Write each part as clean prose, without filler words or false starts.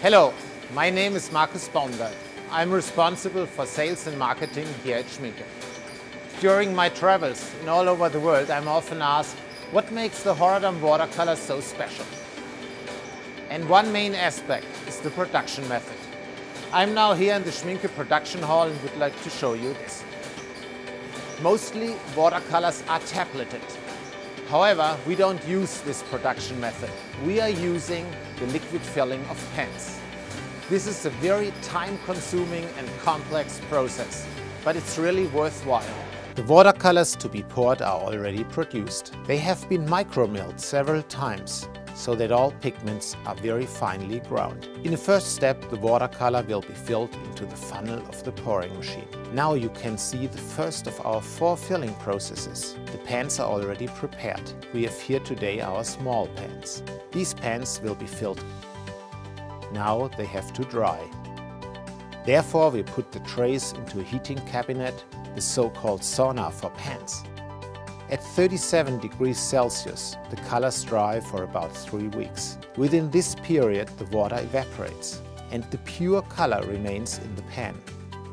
Hello, my name is Markus Baumgart. I'm responsible for sales and marketing here at Schmincke. During my travels in all over the world, I'm often asked, what makes the Horadam watercolor so special? And one main aspect is the production method. I'm now here in the Schmincke production hall and would like to show you this. Mostly watercolors are tableted. However, we don't use this production method. We are using the liquid filling of pens. This is a very time-consuming and complex process, but it's really worthwhile. The watercolors to be poured are already produced. They have been micro-milled several times, so that all pigments are very finely ground. In the first step, the watercolor will be filled into the funnel of the pouring machine. Now you can see the first of our 4 filling processes. The pans are already prepared. We have here today our small pans. These pans will be filled. Now they have to dry. Therefore, we put the trays into a heating cabinet, the so-called sauna for pans. At 37 degrees Celsius, the colors dry for about 3 weeks. Within this period, the water evaporates and the pure color remains in the pan.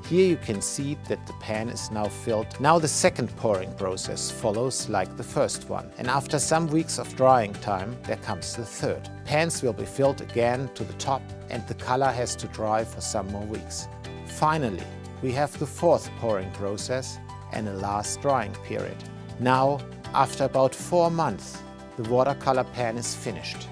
Here you can see that the pan is now filled. Now the second pouring process follows like the first one, and after some weeks of drying time, there comes the third. Pans will be filled again to the top and the color has to dry for some more weeks. Finally, we have the fourth pouring process and a last drying period. Now, after about 4 months, the watercolor pan is finished.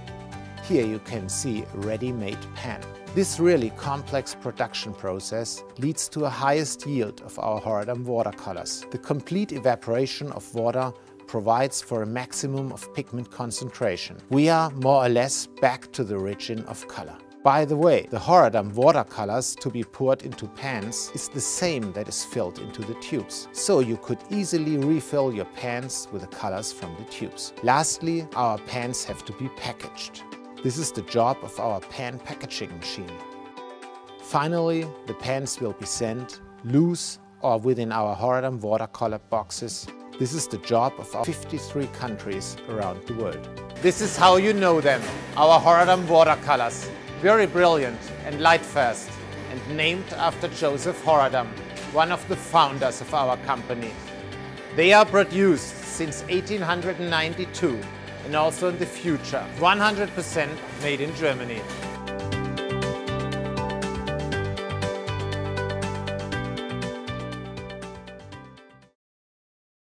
Here you can see a ready-made pan. This really complex production process leads to a highest yield of our Horadam watercolors. The complete evaporation of water provides for a maximum of pigment concentration. We are more or less back to the origin of color. By the way, the Horadam watercolors to be poured into pans is the same that is filled into the tubes. So you could easily refill your pans with the colors from the tubes. Lastly, our pans have to be packaged. This is the job of our pan packaging machine. Finally, the pans will be sent loose or within our Horadam watercolor boxes. This is the job of our 53 countries around the world. This is how you know them, our Horadam watercolors. Very brilliant and light-fast, and named after Joseph Horadam, one of the founders of our company. They are produced since 1892 and also in the future 100% made in Germany.